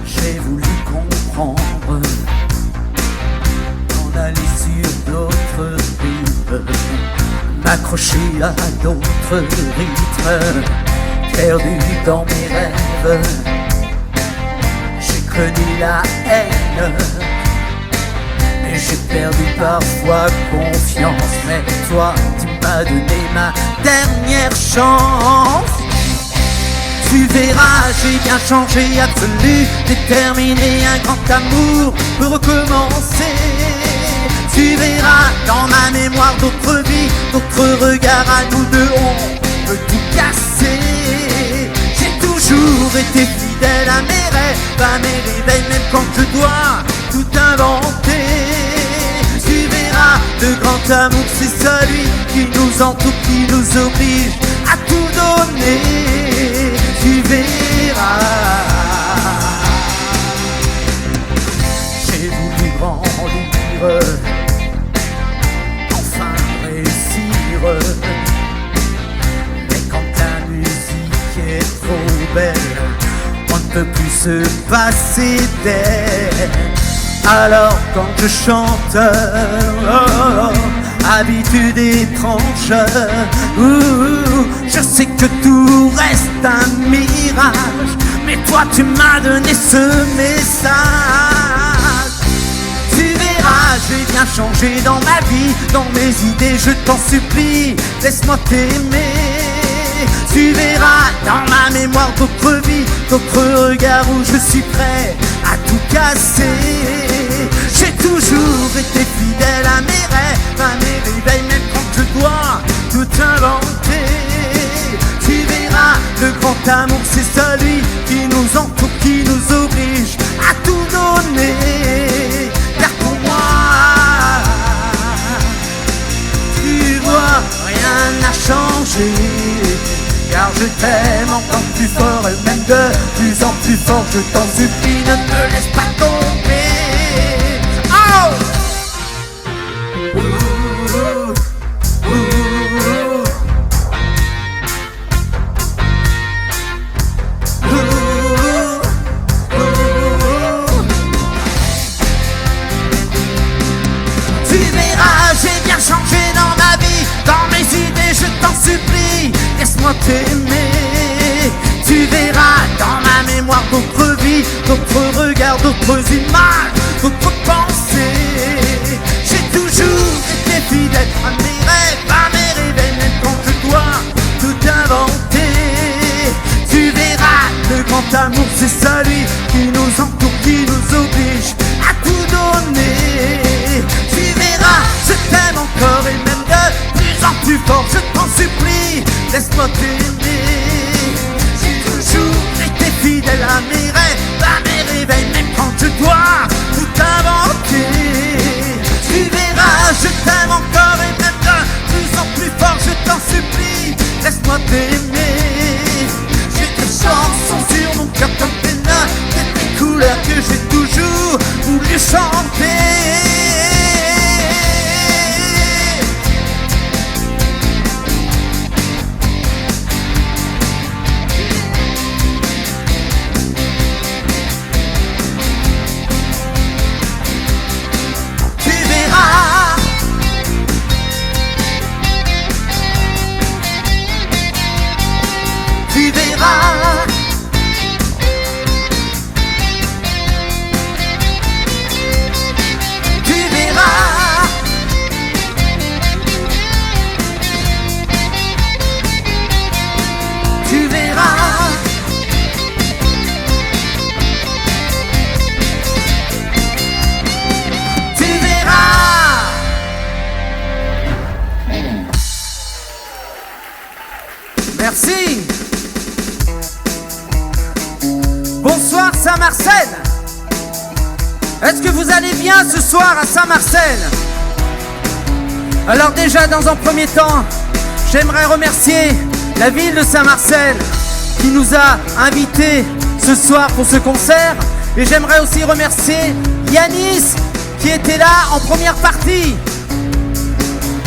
J'ai voulu comprendre, m'en aller sur d'autres rives, m'accrocher à d'autres rythmes, perdu dans mes rêves. J'ai connu la haine, et j'ai perdu parfois confiance. Mais toi, tu m'as donné ma dernière chance. Tu verras, j'ai bien changé, absolu, déterminé, un grand amour peut recommencer. Tu verras dans ma mémoire d'autres vies, d'autres regards à nous deux, on peut tout casser. J'ai toujours été fidèle à mes rêves, à mes réveils, même quand je dois tout inventer. Tu verras, le grand amour c'est celui qui nous entoure, qui nous oblige à tout donner. Tu verras, j'ai voulu grandir, enfin réussir. Mais quand la musique est trop belle, on ne peut plus se passer d'elle. Alors quand je chante, habitude étrange, je sais que tout reste un mirage, mais toi tu m'as donné ce message. Tu verras, j'ai bien changé dans ma vie, dans mes idées, je t'en supplie, laisse-moi t'aimer. Tu verras dans ma mémoire d'autres vies, d'autres regards où je suis prêt à tout casser. J'ai toujours été fidèle à mes rêves, à mes réveils, même quand je dois tout inventer. Tu verras, le grand amour c'est celui qui nous entoure, qui nous oblige à tout donner. Car pour moi, tu vois, rien n'a changé. Car je t'aime encore plus fort et même de plus en plus fort. Je t'en supplie, ne me laisse pas tomber. Oh! Tu verras, j'ai bien changé dans ma vie, dans mes idées, je t'en supplie, laisse-moi t'aimer. Tu verras dans ma mémoire d'autres vies, d'autres regards, d'autres images, d'autres pensées. J'ai toujours été fidèle à mes rêves, à mes réveils, même quand je dois tout inventer. Tu verras, le grand amour c'est celui qui nous entoure, qui nous oblige à tout donner. Tu verras, je t'aime encore et même de plus en plus fort, je t'en supplie, laisse-moi t'aimer. J'ai toujours été fidèle à mes rêves, à mes réveils, même quand je dois tout inventer. Tu verras, je t'aime encore et même de plus en plus fort, je t'en supplie, laisse-moi t'aimer. J'ai des chansons sur mon cœur comme des notes, des couleurs que j'ai toujours voulu chanter. Tu verras, tu verras, tu verras, tu verras. Merci. Bonsoir Saint-Marcel. Est-ce que vous allez bien ce soir à Saint-Marcel? Alors déjà dans un premier temps, j'aimerais remercier la ville de Saint-Marcel qui nous a invités ce soir pour ce concert. Et j'aimerais aussi remercier Yanis qui était là en première partie.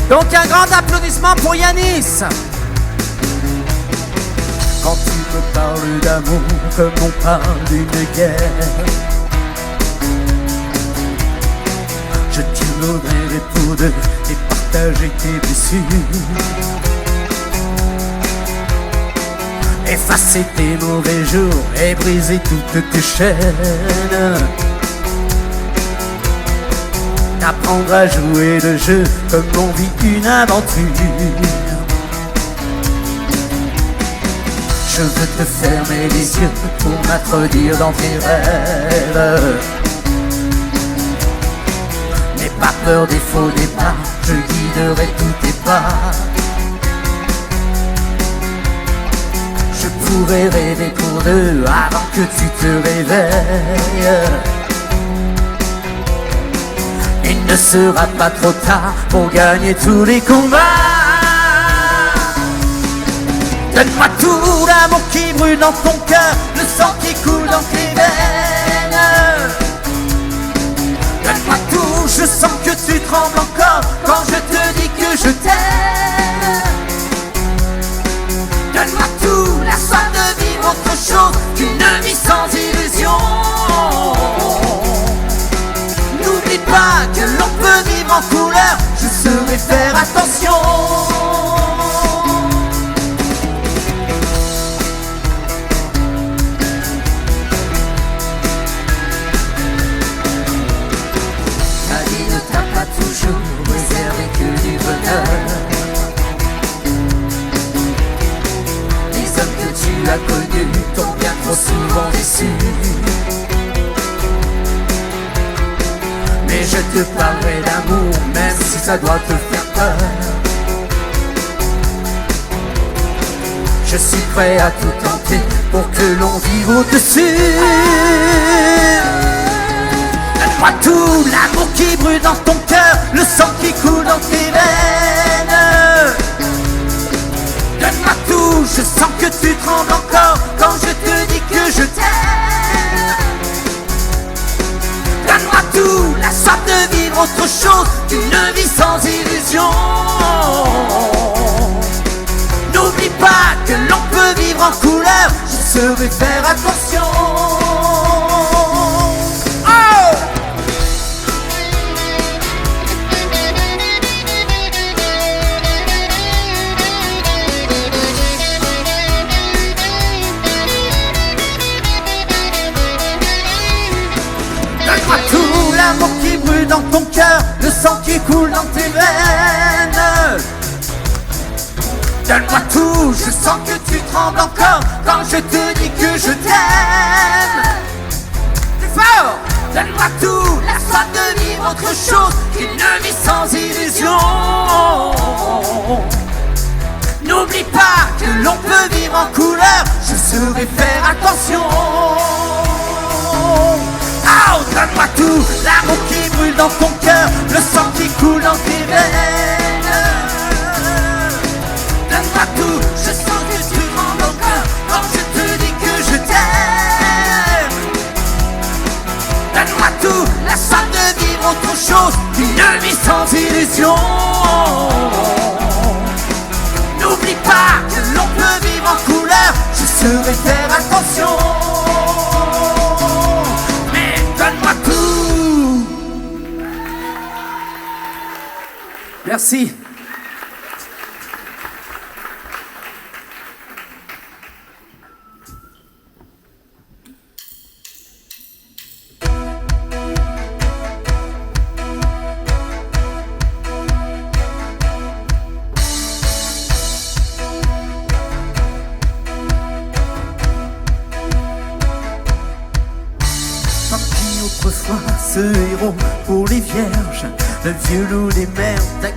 Donc un grand applaudissement pour Yanis. Quand tu me parle d'amour comme on parle d'une guerre. Je t'ignorerai pour deux et partager tes blessures, effacer tes mauvais jours et briser toutes tes chaînes. T'apprendre à jouer le jeu comme on vit une aventure. Je veux te fermer les yeux pour m'introduire dans tes rêves. N'aie pas peur des faux départs, je guiderai tous tes pas. Je pourrais rêver pour deux avant que tu te réveilles. Il ne sera pas trop tard pour gagner tous les combats. Donne-moi tout l'amour qui brûle dans ton cœur, le sang qui coule dans tes veines. Donne-moi tout, je sens que tu trembles encore quand je te dis que je t'aime. Donne-moi tout, la soif de vivre autre chose qu'une vie sans illusion. N'oublie pas que l'on peut vivre en couleur, je saurai faire attention. Toujours réservé que du bonheur. Les hommes que tu as connus t'ont bien trop souvent déçu. Mais je te parlerai d'amour, même si ça doit te faire peur. Je suis prêt à tout tenter pour que l'on vive au-dessus. Donne-moi tout, l'amour qui brûle dans ton cœur, le sang qui coule dans tes veines. Donne-moi tout, je sens que tu trembles encore quand je te dis que je t'aime. Donne-moi tout, la soif de vivre autre chose qu'une vie sans illusion. N'oublie pas que l'on peut vivre en couleur, je saurai faire attention. L'amour qui brûle dans ton cœur, le sang qui coule dans tes veines. Donne-moi tout, je sens que tu trembles encore quand je te dis que je t'aime. Plus fort! Donne-moi tout, la soif de vivre autre chose qu'une vie sans illusion. N'oublie pas que l'on peut vivre en couleur, je saurai faire attention. Oh, donne-moi tout, l'amour qui brûle dans ton cœur, le sang qui coule dans tes veines. Donne-moi tout, je sens que tu trembles au cœur quand je te dis que je t'aime. Donne-moi tout, la soif de vivre autre chose qu'une vie sans illusion. N'oublie pas que l'on peut vivre en couleur, je saurai faire attention. Donne-moi tout. Merci. Autrefois, ce héros pour les vierges, le vieux loup des mers, t'as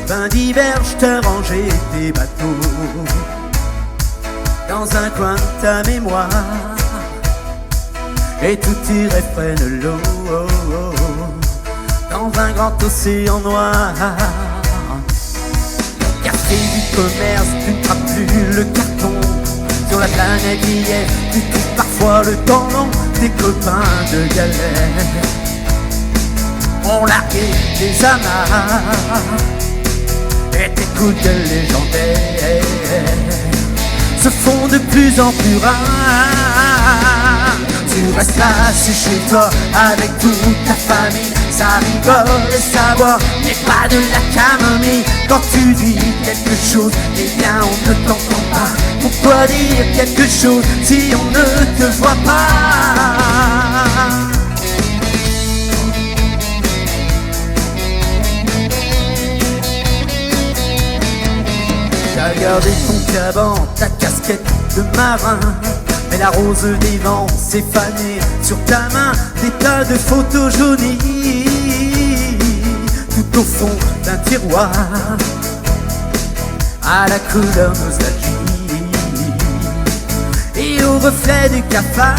90 verges, t'as rangé tes bateaux dans un coin de ta mémoire, et tous tes rêves prennent l'eau dans un grand océan noir. Le café du commerce, tu ne trappes plus le carton. Sur la planète hier, tu trouves parfois le temps long. Des copains de galère ont largué des amarres et t'écoutes légendaires. se font de plus en plus rares. Tu restes assis chez toi avec toute ta famille, ça rigole et ça boit, mais pas de la camomille. Quand tu dis quelque chose, eh bien on ne t'entend pas. Pourquoi dire quelque chose si on ne te voit pas? T'as gardé ton caban, ta casquette de marin, mais la rose des vents s'est fanée sur ta main. Des tas de photos jaunies tout au fond d'un tiroir, à la couleur nostalgie et au reflet du cafard.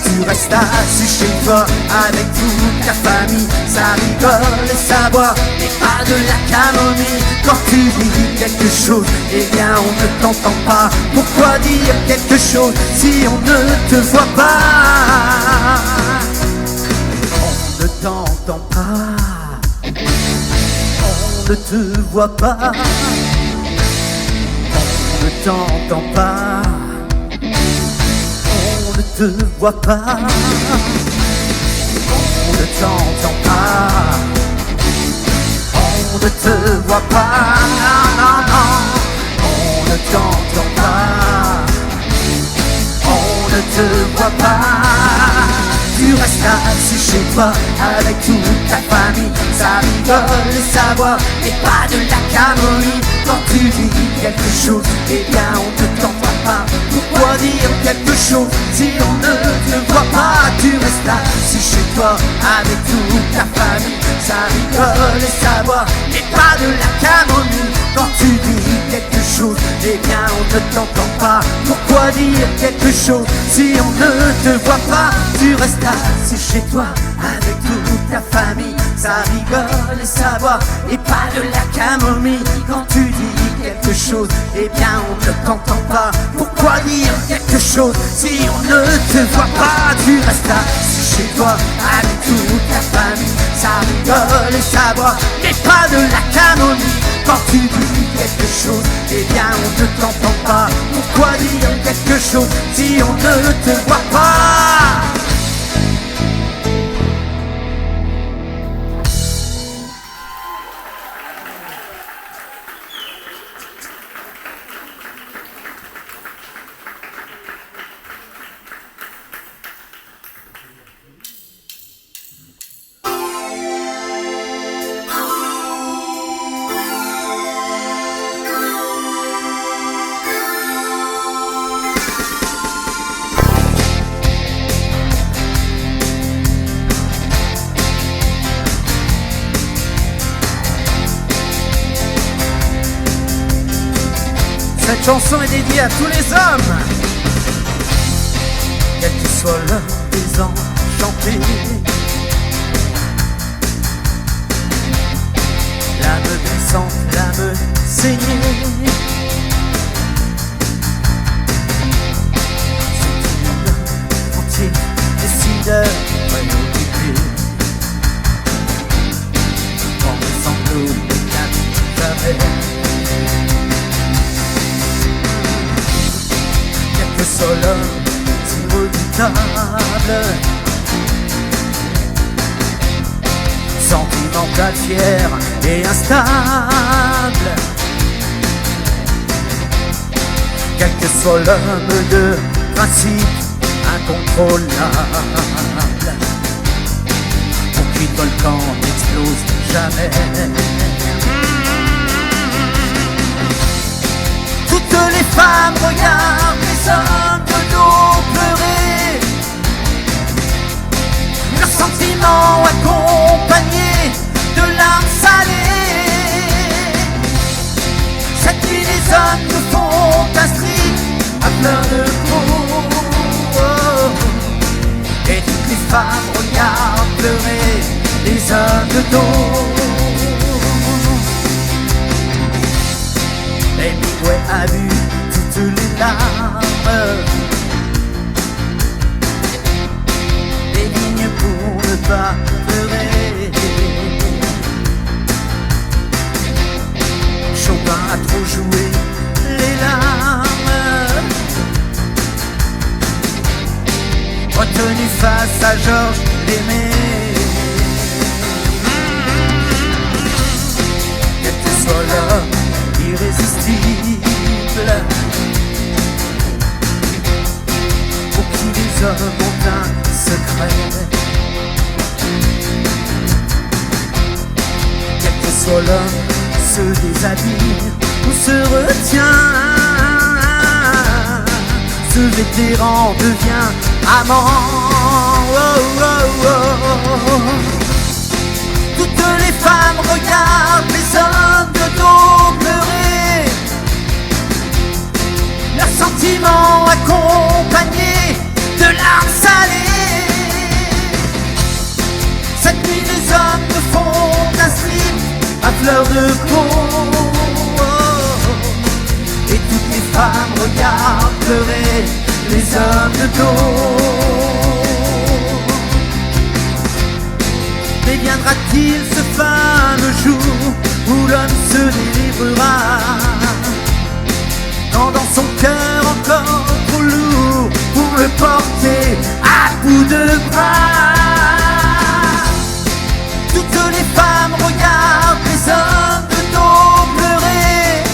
Tu restes assis chez toi avec toute ta famille, ça rigole et ça boit, mais pas de la camomille. Quand tu dis quelque chose, eh bien on ne t'entend pas. Pourquoi dire quelque chose si on ne te voit pas? On ne t'entend pas, on ne te voit pas, on ne t'entend pas, on ne te voit pas, on ne t'entend pas, on ne te voit pas, non, non, non, on ne t'entend pas, on ne te voit pas. Tu restes assis chez toi avec toute ta famille, ça rigole et ça boit, et pas de la camomille. Quand tu dis quelque chose, eh bien on ne t'entend pas. Pourquoi dire quelque chose si on ne te voit pas? Tu restes assis chez toi avec toute ta famille, ça rigole et ça boit, et pas de la camomille. Quand tu dis quelque chose, eh bien on ne t'entend pas. Pourquoi dire quelque chose si on ne te voit pas? Tu restes assis chez toi avec toute ta famille, ça rigole et ça boit, et pas de la camomille. Quand tu dis quelque chose, eh bien on ne t'entend pas. Pourquoi dire quelque chose si on ne te voit pas? Tu restes assis chez toi avec toute ta famille, ça rigole et ça boit, et pas de la camomille. Quand tu dis quelque chose, eh bien on ne t'entend pas. Pourquoi dire quelque chose si on ne te voit pas? Cette chanson est dédiée à tous les hommes, quel que soit l'heure des enchantés. L'âme glissante, l'âme saignée, c'est une entier décideur préoccupé, quand les sanglots n'éclatent jamais. Le sol si redoutable, sentimental, fier et instable. Quel que soit l'homme de principe incontrôlable, pour qui le volcan n'explose jamais. Toutes les femmes regardent les hommes de dos pleurer, leurs sentiments accompagnés de larmes salées. Cette nuit les hommes nous font un strip à fleur de peau, et toutes les femmes regardent pleurer les hommes de dos. Hemingway a vu toutes les larmes, des lignes pour ne pas pleurer. Chopin a trop joué les larmes. soit l'homme se déshabille ou se retient. Ce vétéran devient amant. Oh, oh, oh, oh. Toutes les femmes regardent les hommes de dos pleurer, leurs sentiments accompagnés de larmes salées. Cette nuit les hommes me font un slip à fleur de peau, et toutes les femmes regardent pleurer les hommes de dos. Mais viendra-t-il ce fameux jour où l'homme se délivrera, quand dans son cœur encore trop lourd pour le porter à bout de bras? Toutes les femmes regardent les hommes de dos pleurer,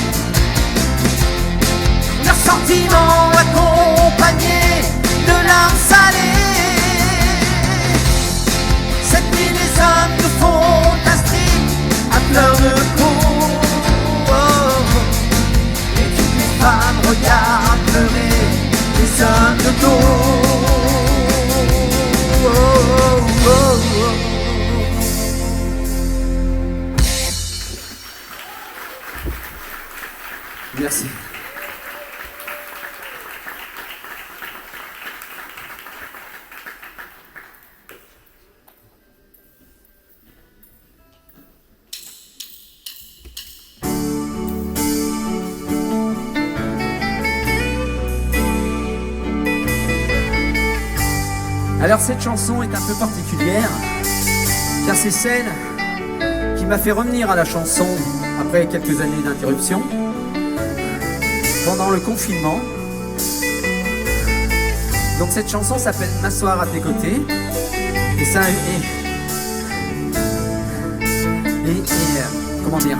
leurs sentiments accompagnés de larmes salées. Cette nuit les hommes nous font un strip à fleur de peau, et toutes les femmes regardent pleurer les hommes de dos. Merci. Alors cette chanson est un peu particulière, car c'est celle qui m'a fait revenir à la chanson après quelques années d'interruption, pendant le confinement. Donc cette chanson s'appelle M'asseoir à tes côtés, et ça comment dire,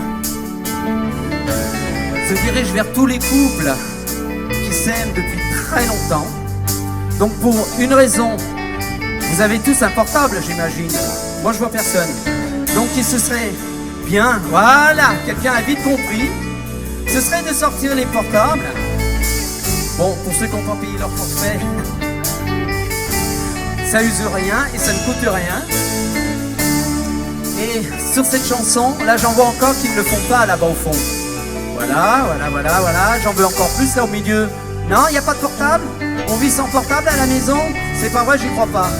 se dirige vers tous les couples qui s'aiment depuis très longtemps. Donc pour une raison, vous avez tous un portable, j'imagine. Moi, je vois personne. Donc, il se serait bien, voilà, quelqu'un a vite compris, ce serait de sortir les portables. Bon, pour ceux qui n'ont pas payé leur forfait, ça use rien et ça ne coûte rien. Et sur cette chanson, là, j'en vois encore qui ne le font pas là-bas au fond. Voilà. J'en veux encore plus là au milieu. Non, il n'y a pas de portable? On vit sans portable à la maison? C'est pas vrai, j'y crois pas.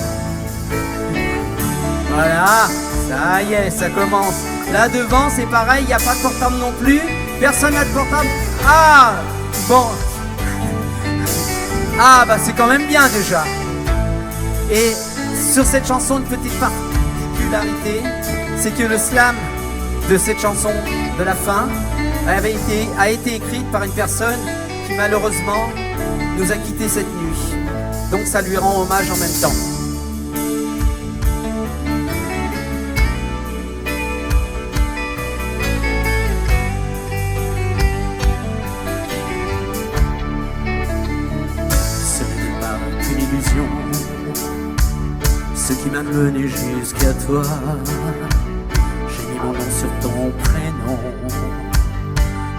Voilà, ça y est, ça commence. Là devant, c'est pareil, il n'y a pas de portable non plus. Personne n'a de portable. Ah, bon. Ah, bah c'est quand même bien déjà. Et sur cette chanson, une petite particularité, c'est que le slam de cette chanson de la fin a été écrite par une personne qui malheureusement nous a quittés cette nuit. Donc ça lui rend hommage en même temps. Ce qui m'a mené jusqu'à toi, j'ai mis mon nom sur ton prénom,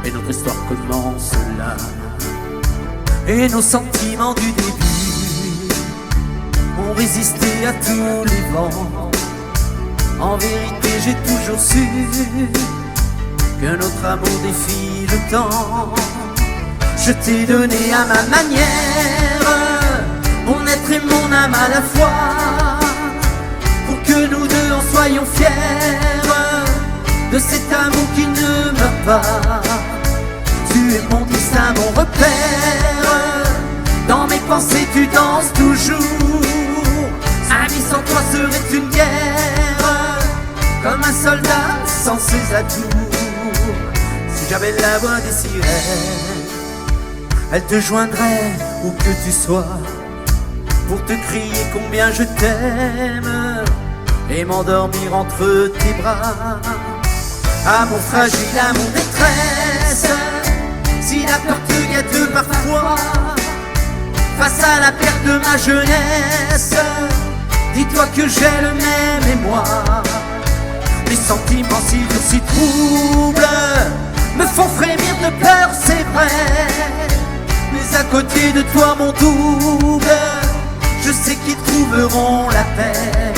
et notre histoire commence là. Et nos sentiments du début ont résisté à tous les vents. En vérité, j'ai toujours su que notre amour défie le temps. Je t'ai donné à ma manière mon être et mon âme à la fois, pour que nous deux en soyons fiers de cet amour qui ne meurt pas. Tu es mon destin, mon repère, dans mes pensées tu danses toujours. Ma vie sans toi serait une guerre, comme un soldat sans ses atours. Si j'avais la voix des sirènes, elle te joindrait où que tu sois, pour te crier combien je t'aime et m'endormir entre tes bras. Amour fragile, amour détresse, si la peur te guette parfois, face à la perte de ma jeunesse, dis-toi que j'ai le même émoi. Les sentiments sentiments si durs, si troubles me font frémir de peur, c'est vrai. Mais à côté de toi mon double, je sais qu'ils trouveront la paix.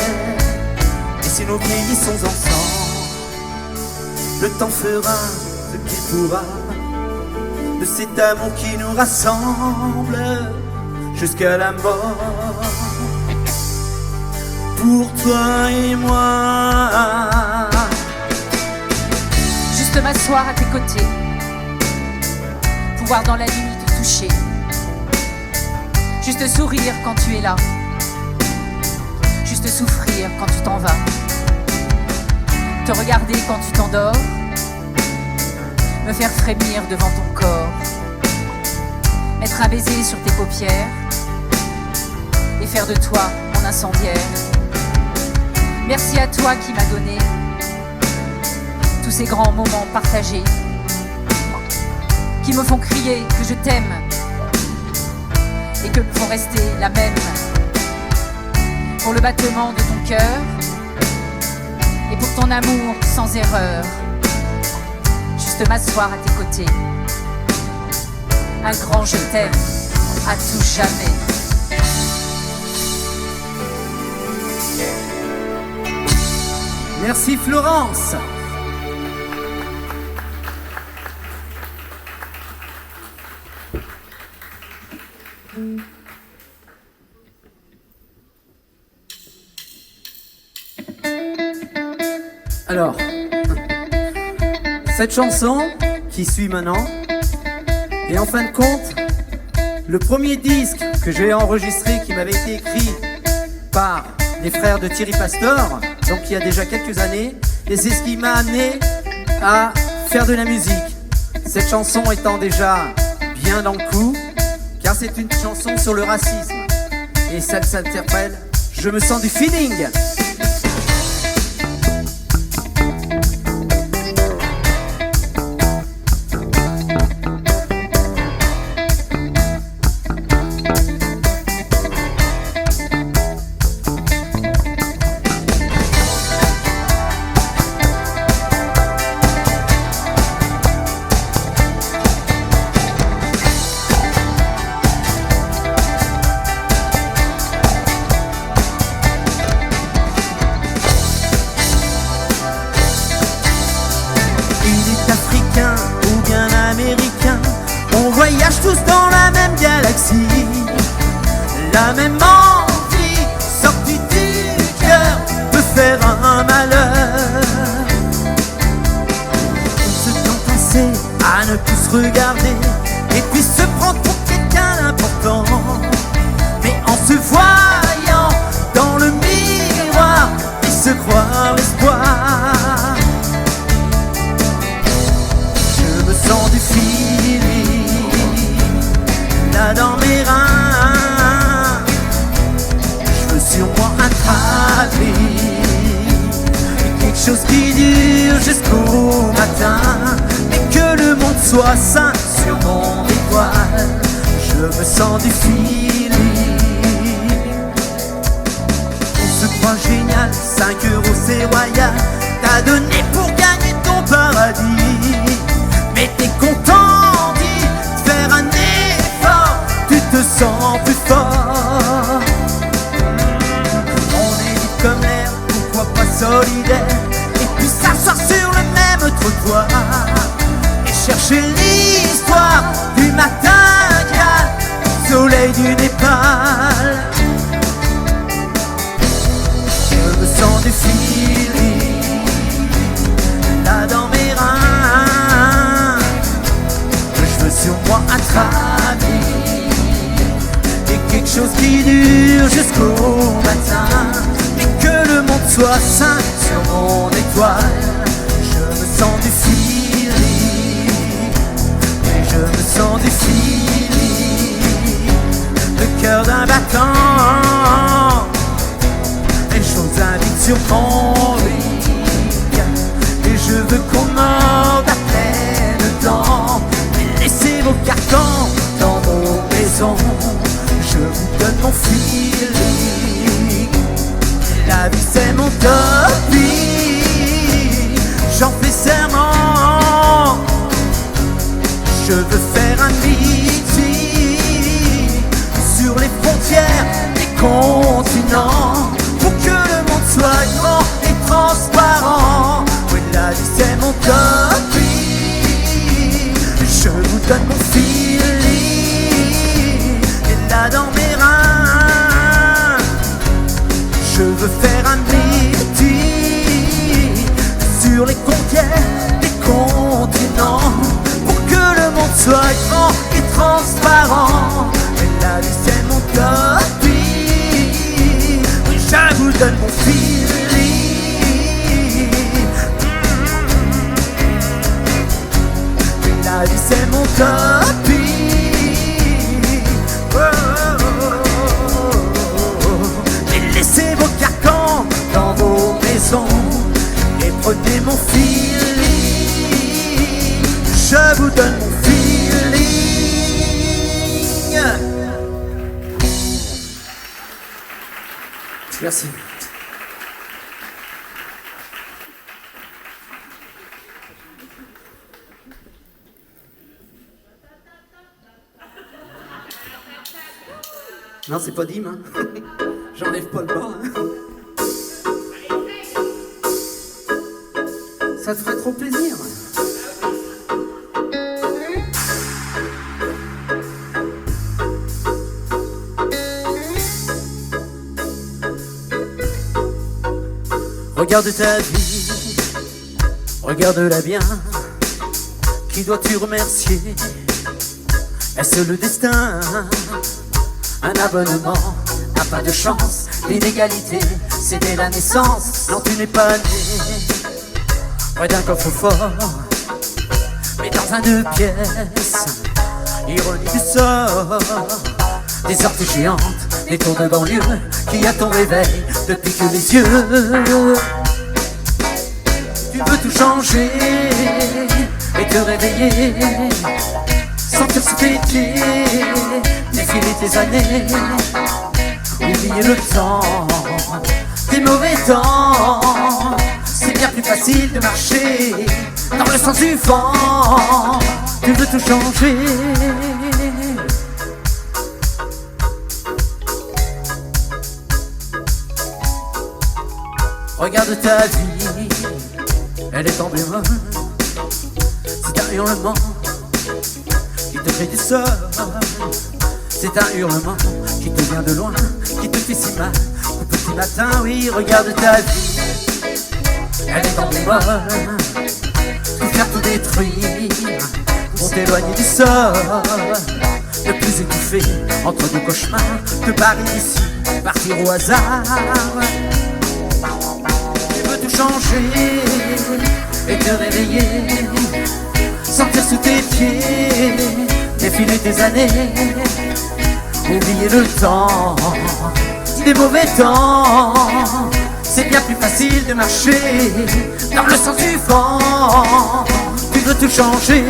Et si nous vieillissons ensemble, le temps fera ce qu'il pourra de cet amour qui nous rassemble jusqu'à la mort. Pour toi et moi. Juste m'asseoir à tes côtés, pouvoir dans la nuit te toucher, juste sourire quand tu es là, juste souffrir quand tu t'en vas, te regarder quand tu t'endors, me faire frémir devant ton corps, mettre un baiser sur tes paupières et faire de toi mon incendiaire. Merci à toi qui m'as donné tous ces grands moments partagés qui me font crier que je t'aime et que me font rester la même pour le battement de ton cœur et pour ton amour sans erreur. Juste m'asseoir à tes côtés, un grand je t'aime à tout jamais. Merci Florence. Alors, cette chanson qui suit maintenant est en fin de compte le premier disque que j'ai enregistré qui m'avait été écrit par les frères de Thierry Pastor, donc il y a déjà quelques années, et c'est ce qui m'a amené à faire de la musique. Cette chanson étant déjà bien dans le coup, car c'est une chanson sur le racisme, et ça s'interpelle « Je me sens du feeling ». Ou bien américain, on voyage tous dans la même galaxie, la même envie sortie du cœur peut faire un malheur. On se tente penser à ne plus se regarder et puis se prendre pour quelqu'un d'important, mais en se voyant dans le miroir et se croire l'espoir. Sans du feeling, là dans mes reins, je veux sur moi attraper quelque chose qui dure jusqu'au matin, et que le monde soit sain sur mon étoile. Je me sens du feeling. On se croit génial, 5 € c'est royal, t'as donné pour gagner ton paradis. Mais t'es content de faire un effort, tu te sens plus fort. On est libre comme l'air, pourquoi pas solidaire, et puis s'asseoir sur le même trottoir et chercher l'histoire du matin calme, soleil du Népal. Je me sens du feeling, là dans mes reins, sur moi attraper, et quelque chose qui dure jusqu'au matin, et que le monde soit sain sur mon étoile. Je me sens du feeling, et je me sens du feeling, le cœur d'un battant, les choses invitent sur mon lit, et je veux qu'on morde à pleines dents. Laissez vos cartons dans nos maisons, je vous donne mon feeling. La vie c'est mon topic, sur les conquêtes des continents, pour que le monde soit grand et transparent. Et la vie c'est mon copie, oui je vous donne mon feeling. Et la vie c'est mon copie. Oh, oh, oh. Et laissez vos carcans dans vos maisons et prenez mon feeling. Je vous donne mon feeling. Merci. Non, c'est pas Dim, hein. J'enlève pas le bas, hein. Ça te ferait trop plaisir. Regarde ta vie, regarde-la bien. Qui dois-tu remercier? Est-ce le destin? Un abonnement, à pas de chance. L'inégalité, c'est dès la naissance. Non, tu n'es pas né près d'un coffre-fort, mais dans un 2 pièces. Ironie du sort, des orties géantes, des tours de banlieue. Qui a ton réveil depuis que les yeux? Tu veux tout changer et te réveiller, sentir sous tes pieds défiler tes années, oublier le temps, des mauvais temps. C'est bien plus facile de marcher dans le sens du vent. Tu veux tout changer. Regarde ta vie, elle est en bémol. C'est un hurlement qui te fait du sol. C'est un hurlement qui te vient de loin, qui te fait si mal au petit matin. Oui, regarde ta vie, elle est en bémol. Tout faire, tout détruire pour t'éloigner du sol. Ne plus étouffer entre deux cauchemars, te barrer d'ici, partir au hasard. Tu veux tout changer et te réveiller, sentir sous tes pieds défiler tes années, oublier le temps, des mauvais temps. C'est bien plus facile de marcher dans le sens du vent. Tu veux tout changer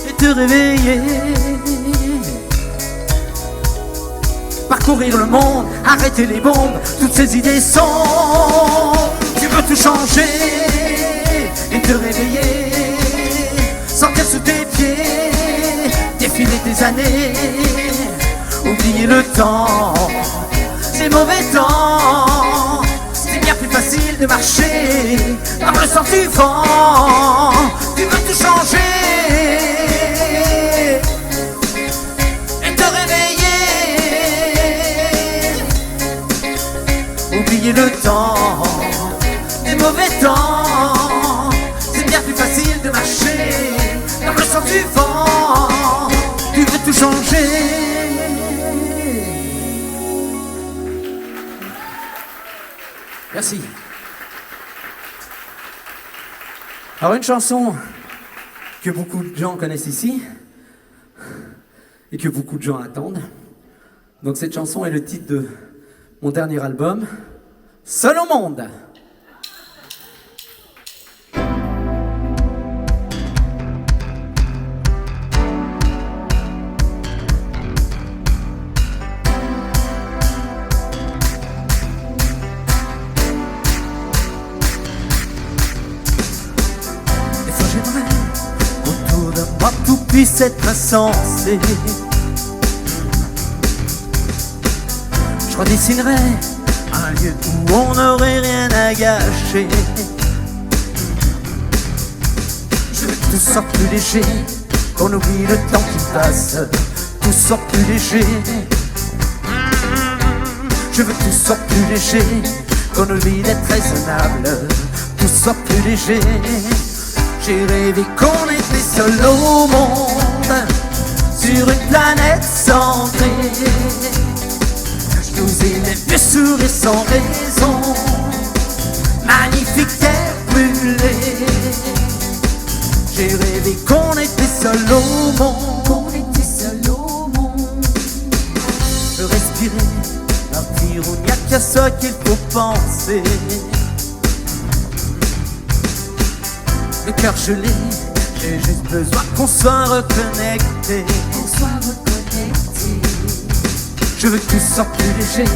et te réveiller, parcourir le monde, arrêter les bombes, toutes ces idées sont. Tu veux tout changer et te réveiller, sentir sous tes pieds défiler tes années, oublier le temps, ces mauvais temps. C'est bien plus facile de marcher dans le sens du vent. Tu veux tout changer et te réveiller, oublier le temps, des mauvais temps. C'est bien plus facile de marcher dans le sens du vent. Tu veux tout changer. Merci. Alors une chanson que beaucoup de gens connaissent ici et que beaucoup de gens attendent. Donc cette chanson est le titre de mon dernier album, Seul au monde. Tout puisse être insensé. Je redessinerai un lieu où on n'aurait rien à gâcher. Je veux que tout sorte plus léger, qu'on oublie le temps qui passe. Tout sorte plus léger. Je veux que tout sorte plus léger, qu'on oublie d'être raisonnable, tout soit plus léger. J'ai rêvé qu'on était seul au monde, sur une planète cendrée. Je nous ai même vu sourire sans raison, magnifique terre brûlée. J'ai rêvé qu'on était seul au monde, qu'on était seul au monde. Respirer, partir où il n'y a qu'à ça qu'il faut penser. Le cœur gelé, j'ai juste besoin qu'on soit reconnecté. Je veux que tout soit plus léger,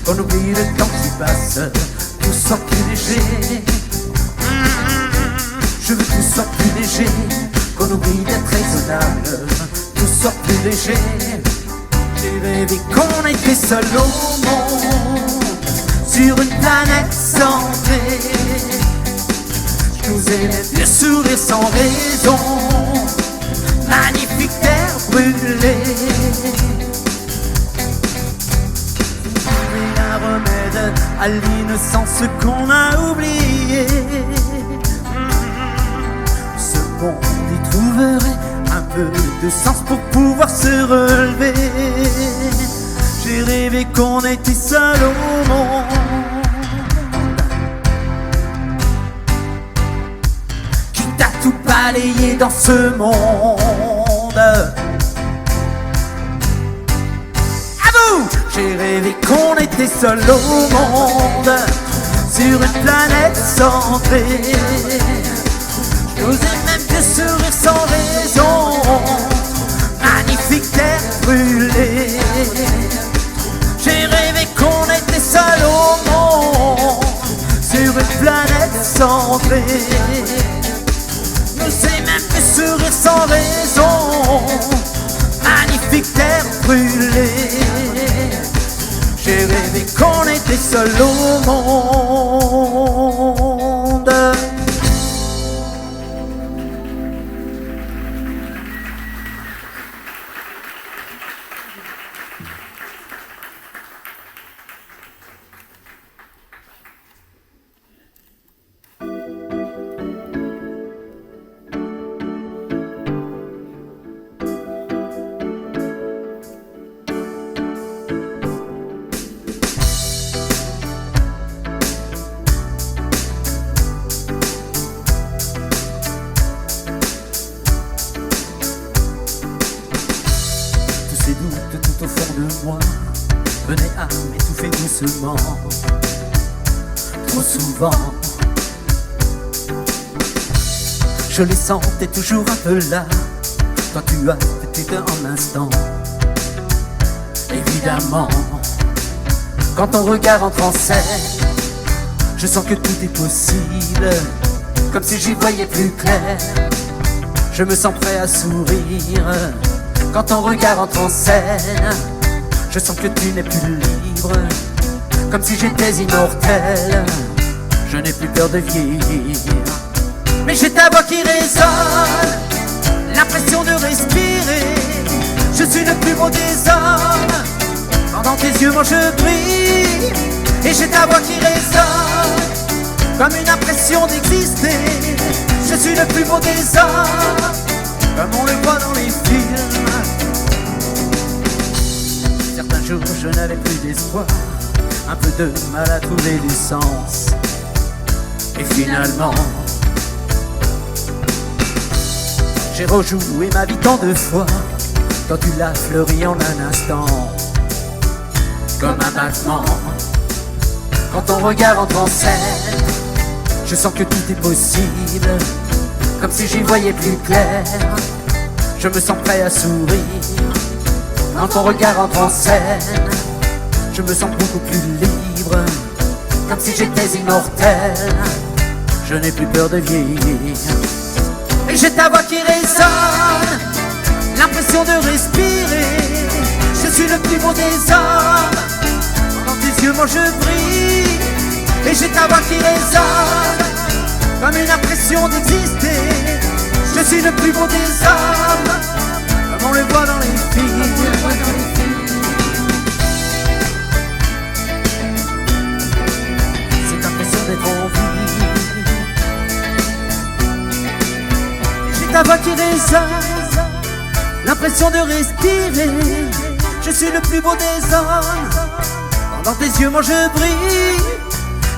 qu'on oublie le temps qui passe, tout soit plus léger. Je veux que tout soit plus léger, qu'on oublie d'être raisonnable, tout soit plus léger. J'ai rêvé qu'on était seul au monde, sur une planète cendrée. Je nous ai même vu sourire sans raison, magnifique terre brûlée. Un remède à l'innocence qu'on a oublié. Ce monde y trouverait un peu de sens pour pouvoir se relever. J'ai rêvé qu'on était seul au monde, quitte à tout balayer dans ce monde. J'ai rêvé qu'on était seul au monde, sur une planète cendrée. Je nous ai même vu sourire sans raison, magnifique terre brûlée. J'ai rêvé qu'on était seul au monde, sur une planète cendrée. Je nous ai même vu sourire sans raison, magnifique terre brûlée. J'ai rêvé qu'on était seul au monde. Tout au fond de moi venaient à m'étouffer doucement. Trop souvent je les sentais toujours un peu là. Toi tu as peut-être un instant. Évidemment, quand ton regard entre en scène, je sens que tout est possible, comme si j'y voyais plus clair. Je me sens prêt à sourire quand ton regard entre en scène. Je sens que tu n'es plus libre, comme si j'étais immortel. Je n'ai plus peur de vieillir, mais j'ai ta voix qui résonne, l'impression de respirer. Je suis le plus beau des hommes, quand dans tes yeux moi je brille. Et j'ai ta voix qui résonne, comme une impression d'exister. Je suis le plus beau des hommes, comme on le voit dans les films. Certains jours je n'avais plus d'espoir, un peu de mal à trouver du sens. Et finalement j'ai rejoué ma vie tant de fois, quand tu l'as fleuri en un instant, comme un battement. Quand ton regard entre en scène, je sens que tout est possible, comme si j'y voyais plus clair. Je me sens prêt à sourire quand ton regard entre en scène. Je me sens beaucoup plus libre, comme si j'étais immortel. Je n'ai plus peur de vieillir, et j'ai ta voix qui résonne, l'impression de respirer. Je suis le plus beau des hommes, dans tes yeux moi je brille. Et j'ai ta voix qui résonne, comme une impression d'exister. Je suis le plus beau des hommes, comme on le voit dans les films. ta voix qui résonne, l'impression de respirer. Je suis le plus beau des hommes, dans tes yeux moi je brille.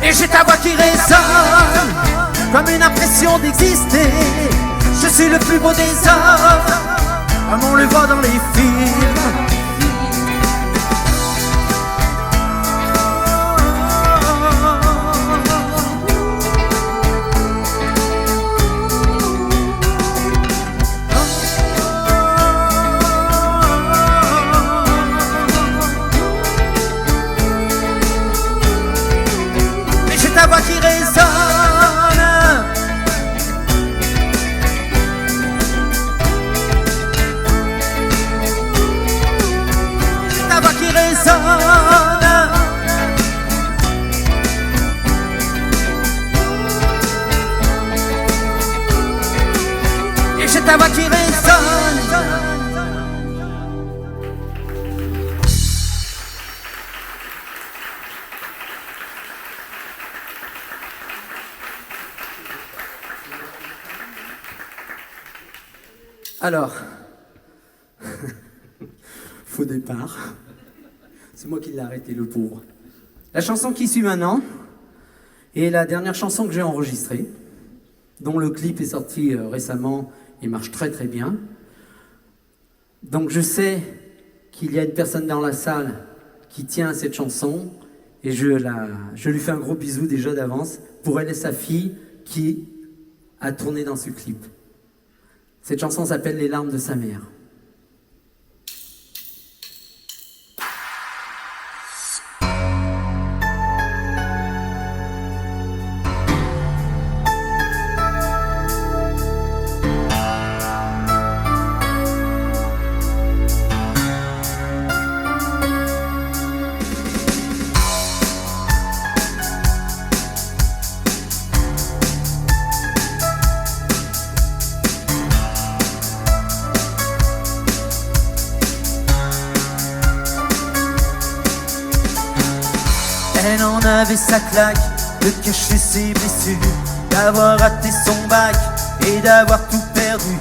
Et j'ai ta voix qui résonne, comme une impression d'exister. Je suis le plus beau des hommes, comme on le voit dans les films. Ta voix qui résonne, ta voix qui résonne, et j'ai ta voix qui résonne. Alors, faux départ, c'est moi qui l'ai arrêté, le pauvre. La chanson qui suit maintenant est la dernière chanson que j'ai enregistrée, dont le clip est sorti récemment et marche très très bien. Donc je sais qu'il y a une personne dans la salle qui tient à cette chanson et je lui fais un gros bisou déjà d'avance pour elle et sa fille qui a tourné dans ce clip. Cette chanson s'appelle « Les larmes de sa mère ». Elle en avait sa claque de cacher ses blessures, d'avoir raté son bac et d'avoir tout perdu.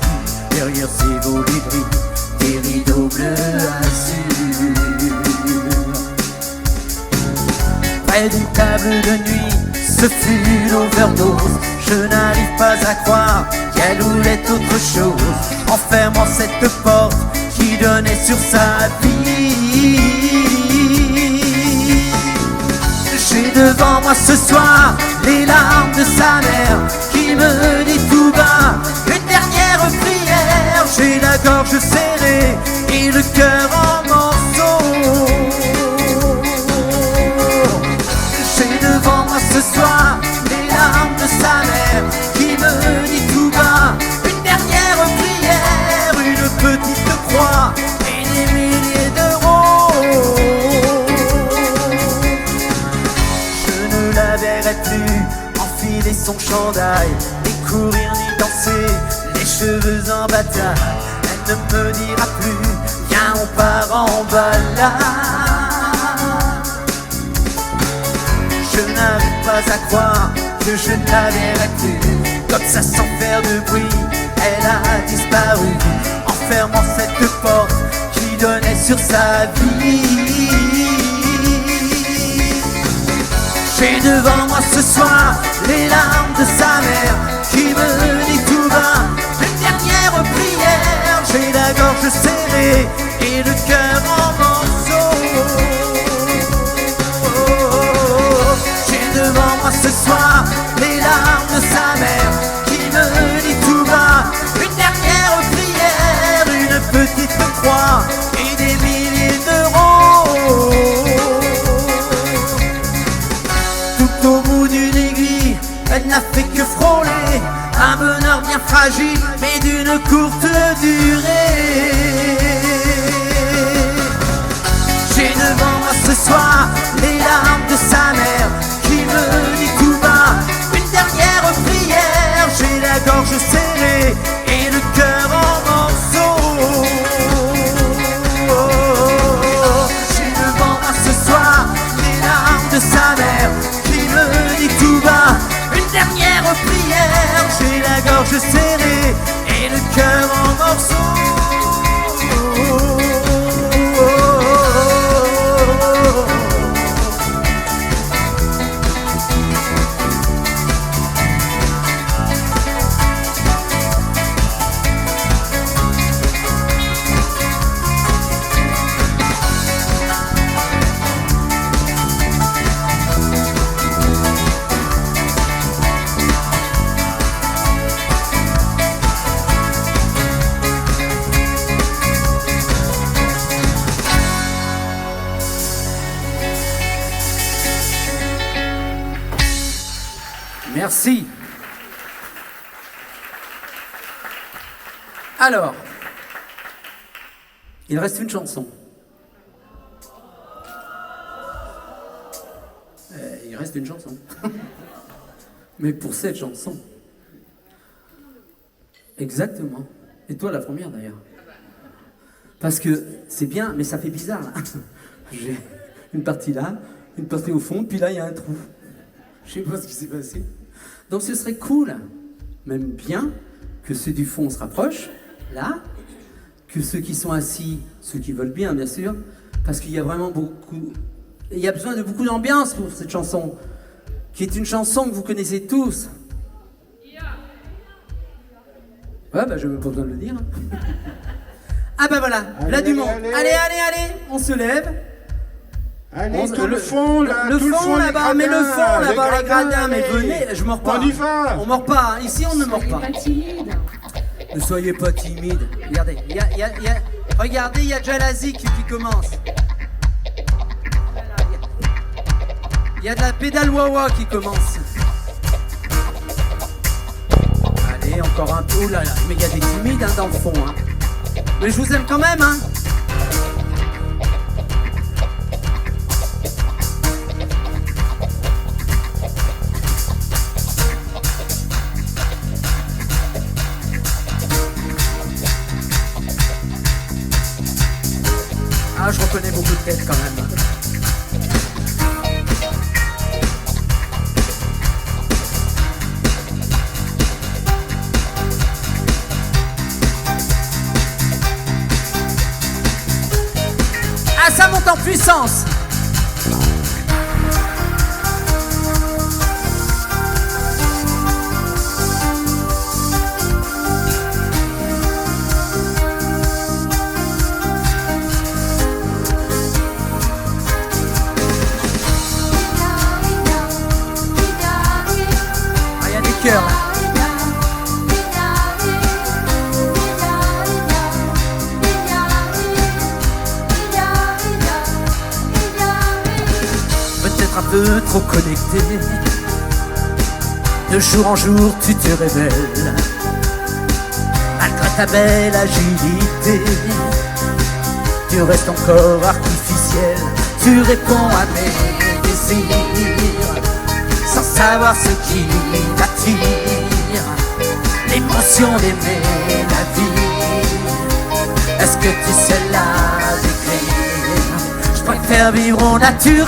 Derrière ses volets gris, des rideaux bleu azur. Près d'une table de nuit, ce fut l'overdose. Je n'arrive pas à croire qu'elle voulait autre chose, en fermant cette porte qui donnait sur sa vie. J'ai devant moi ce soir les larmes de sa mère qui me dit tout bas une dernière prière. J'ai la gorge serrée et le cœur en morceaux. J'ai devant moi ce soir les larmes de sa mère qui me dit tout bas une dernière prière, une petite croix et des milliers d'euros. Plus enfiler son chandail, ni courir ni danser, les cheveux en bataille. Elle ne me dira plus, viens on part en balade. Je n'arrive pas à croire que je ne la verrai plus, comme ça sans faire de bruit, elle a disparu, en fermant cette porte qui donnait sur sa vie. J'ai devant moi ce soir les larmes de sa mère qui me dit tout bas une dernière prière. J'ai la gorge serrée et le cœur en morceaux. J'ai devant moi ce soir les larmes de sa mère qui me dit tout bas une dernière prière, une petite croix et des milliers d'euros. Au bout d'une aiguille, elle n'a fait que frôler un bonheur bien fragile, mais d'une courte durée. J'ai devant moi ce soir les larmes de sa mère qui me dit tout bas une dernière prière. J'ai la gorge serrée et le cœur en morceaux. J'ai devant moi ce soir les larmes de sa mère qui me dit tout bas une dernière prière. J'ai la gorge serrée et le cœur Merci. Alors, il reste une chanson. Il reste une chanson. Mais pour cette chanson. Exactement. Et toi la première d'ailleurs. Parce que c'est bien, mais ça fait bizarre là. J'ai une partie là, une partie au fond, puis là il y a un trou. Je sais pas ce qui s'est passé. Donc ce serait cool, même bien, que ceux du fond se rapprochent, là, que ceux qui sont assis, ceux qui veulent bien sûr, parce qu'il y a vraiment beaucoup... Il y a besoin de beaucoup d'ambiance pour cette chanson, qui est une chanson que vous connaissez tous. Ouais, bah je me pose besoin de le dire. Ah bah voilà, allez, là du monde. Allez, allez, on se lève. Allez, tout le fond là, le tout le fond là-bas, mais le fond là-bas, les gradins, mais allez. venez, je mords pas. On y va. On mord pas, hein. Ici on ne mord pas. Pas timide. Ne soyez pas timide. Regardez, regardez, il y a déjà la zik qui commence. Il y a de la pédale wawa qui commence. Allez, encore un peu. Oh là là, mais il y a des timides hein, dans le fond. Hein. Mais je vous aime quand même, hein. Ah, je reconnais beaucoup de têtes quand même. Ah, ça monte en puissance. Cœur. Peut-être un peu trop connecté. De jour en jour tu te révèles. Malgré ta belle agilité, tu restes encore artificiel. Tu réponds à mes désirs sans savoir ce qui t'attire, l'émotion d'aimer la vie. Est-ce que tu sais la décrire? Je préfère vivre au naturel.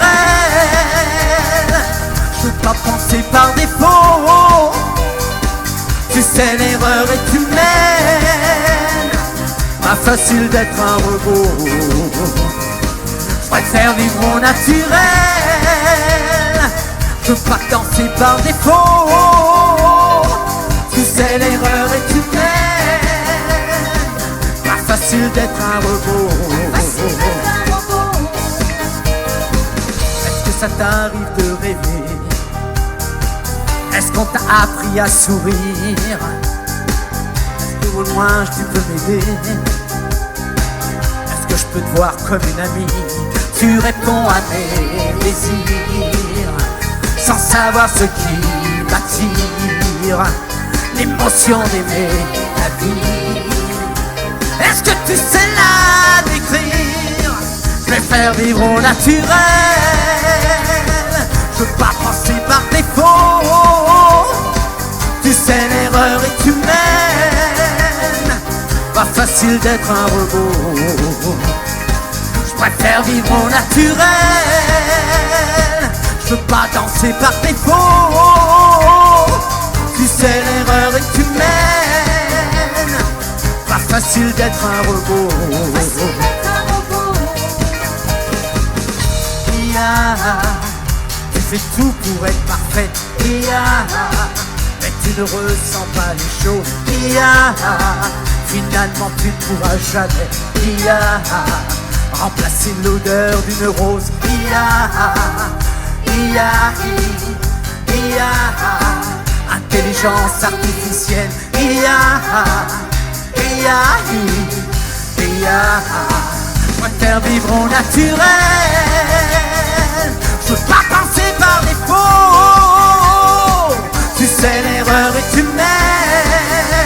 Je veux pas penser par défaut. Tu sais l'erreur est humaine. Pas facile d'être un robot. Je préfère vivre au naturel. Je veux pas danser par défaut. Tu sais l'erreur est humaine. Pas facile d'être un robot. Est-ce que ça t'arrive de rêver? Est-ce qu'on t'a appris à sourire? Est-ce que au loin tu peux m'aider? Est-ce que je peux te voir comme une amie? Tu réponds à mes désirs sans savoir ce qui m'attire, l'émotion d'aimer la vie. Est-ce que tu sais la décrire? Je préfère vivre au naturel. Je veux pas penser par défaut. Tu sais l'erreur est humaine. Pas facile d'être un robot. Je préfère vivre au naturel. Je veux pas danser par défaut. Tu sais l'erreur est humaine. Pas facile d'être un robot. Ia, tu fais tout pour être parfaite. Ia, mais tu ne ressens pas les choses. Ia, finalement tu ne pourras jamais. Ia, remplacer l'odeur d'une rose. Ia, intelligence artificielle. Je préfère vivre au naturel. Je veux pas penser par défaut. Tu et tu m'aimes.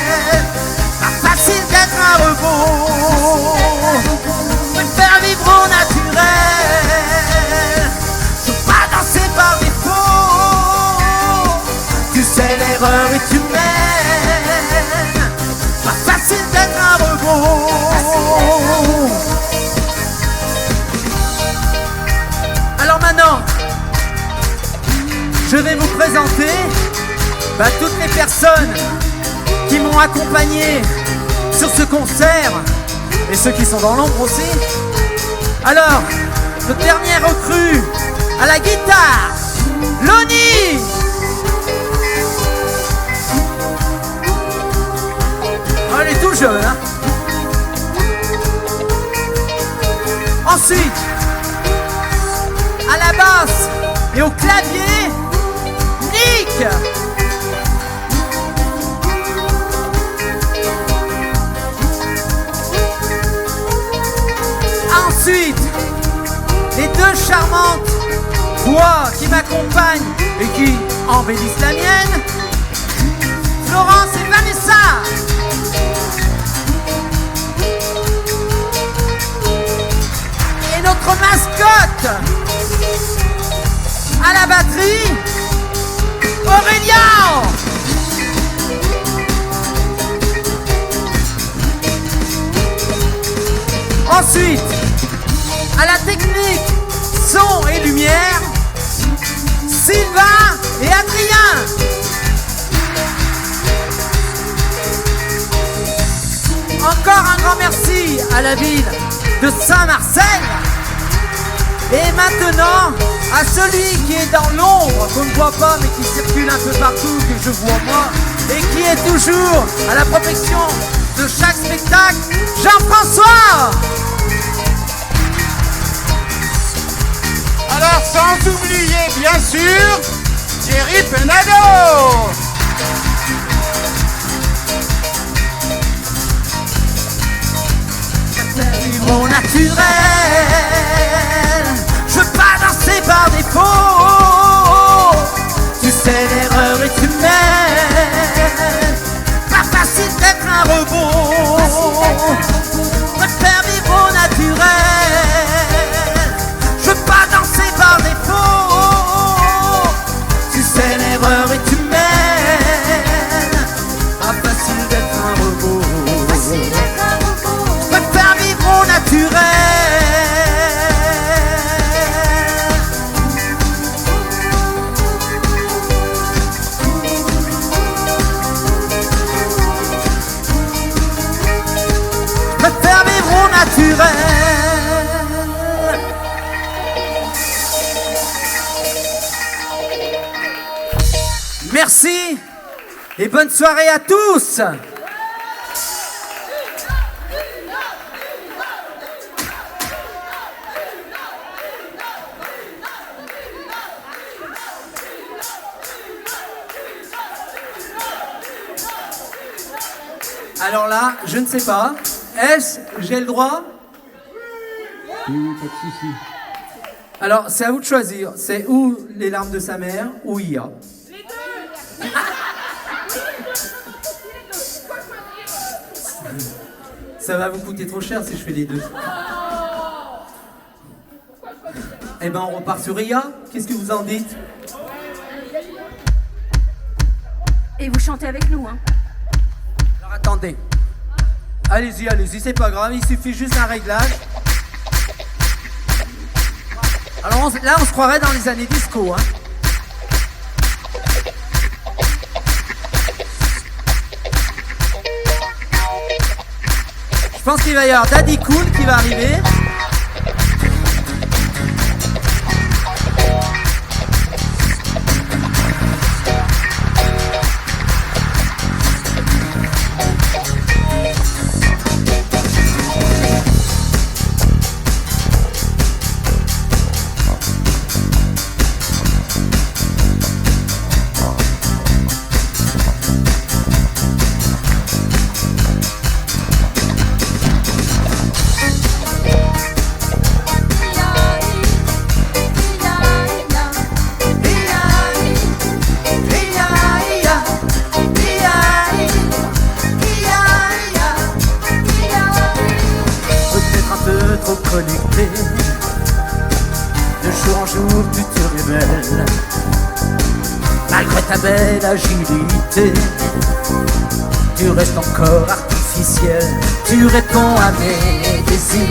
Pas facile d'être un rebond. Préfère vivre au naturel. Je veux pas danser par défaut. Tu sais l'erreur et tu m'aimes. Pas facile d'être un rebond. Alors maintenant, je vais vous présenter toutes les personnes qui m'ont accompagné sur ce concert et ceux qui sont dans l'ombre aussi. Alors, notre dernière recrue à la guitare, Loni. Oh, elle est tout jeune, hein. Ensuite, à la basse et au clavier, Nick. Ensuite, les deux charmantes voix qui m'accompagnent et qui embellissent la mienne, Florence et Vanessa. Et notre mascotte à la batterie, Aurélien. Ensuite, à la technique, son et lumière, Sylvain et Adrien. Encore un grand merci à la ville de Saint-Marcel. Et maintenant, à celui qui est dans l'ombre, qu'on ne voit pas mais qui circule un peu partout, que je vois moi, et qui est toujours à la protection de chaque spectacle, Jean-François. Alors, sans oublier, bien sûr, Thierry Penado. Vivre au naturel, je veux pas danser par défaut. Tu sais l'erreur et tu m'aimes. Pas facile d'être un rebond. Préfère vivre au naturel. Je veux pas danser par défaut. Tu sais l'erreur et tu m'aimes. Pas facile d'être un rebond. Préfère vivre au naturel. Préfère vivre au naturel. Merci et bonne soirée à tous. Alors là, je ne sais pas. Est-ce j'ai le droit? Oui, pas de souci. Alors, c'est à vous de choisir. C'est ou les larmes de sa mère ou IA. Les deux. Ça va vous coûter trop cher si je fais les deux. Eh ben, on repart sur IA. Qu'est-ce que vous en dites? Et vous chantez avec nous, hein? Alors attendez. Allez-y, allez-y, c'est pas grave, il suffit juste d'un réglage. Alors là, on se croirait dans les années disco, hein. Je pense qu'il va y avoir Daddy Cool qui va arriver. ta belle agilité. Tu restes encore artificiel, tu réponds à mes désirs,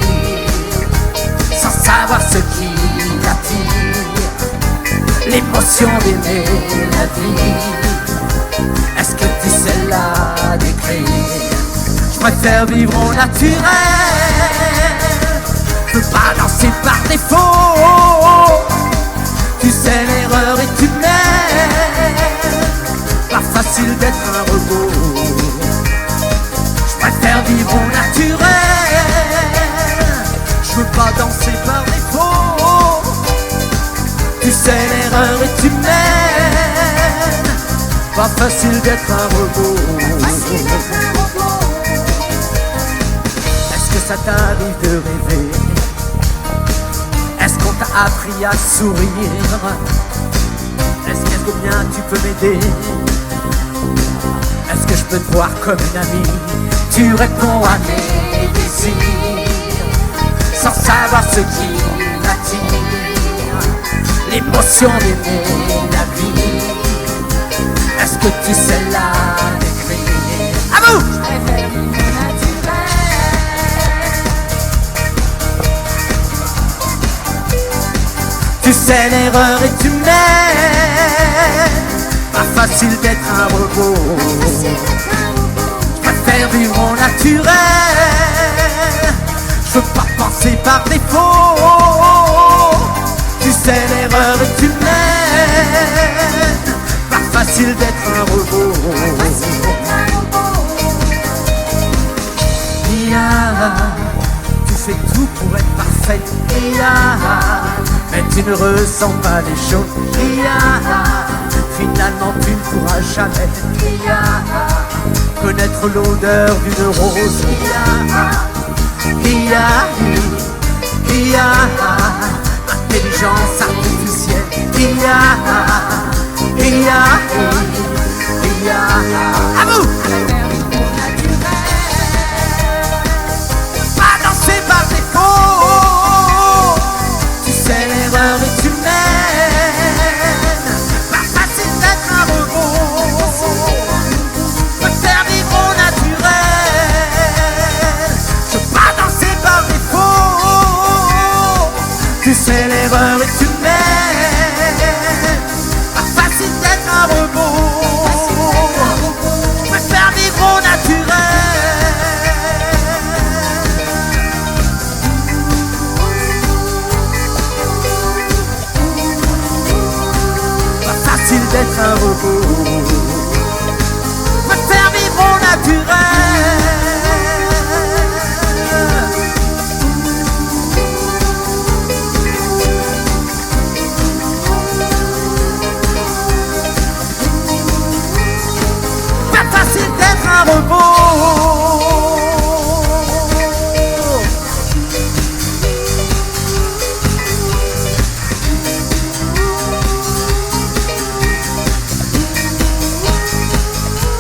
sans savoir ce qui t'attire, l'émotion d'aimer la vie. Est-ce que tu sais la décrire? Je préfère vivre au naturel, je veux pas danser par défaut. Tu sais l'erreur est humaine, pas facile d'être un robot. Je préfère vivre au naturel, je veux pas danser par défaut. Tu sais l'erreur est humaine, pas facile d'être un robot. Est-ce que ça t'arrive de rêver? Est-ce qu'on t'a appris à sourire? Est-ce que bien tu peux m'aider? Est-ce que je peux te voir comme une amie? Tu réponds à mes désirs, sans savoir ce qui m'attire, l'émotion d'aimer la vie. Est-ce que tu sais la décrire? À vous! Je préfère vivre naturel. Tu sais l'erreur est humaine, pas facile d'être un robot. Je préfère vivre au naturel, je veux pas penser par défaut. Tu sais l'erreur est humaine, pas facile d'être un robot. Ia, tu fais tout pour être parfaite. Ia, mais tu ne ressens pas les choses. Ia, finalement tu ne pourras jamais connaître l'odeur d'une rose. Intelligence artificielle. À vous! Pas danser par défaut. Tu sais l'erreur est humaine, pas facile d'être un robot. Préfère vivre au naturel, je veux pas danser par défaut. Tu sais l'erreur est humaine, pas facile d'être un robot. Je préfère vivre au naturel. Pas facile d'être un robot. Je préfère vivre au naturel. Pas facile d'être un robot.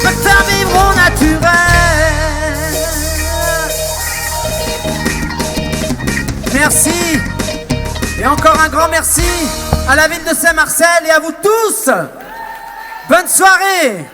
Préfère vivre au naturel. Merci. Et encore un grand merci à la ville de Saint-Marcel et à vous tous. Bonne soirée.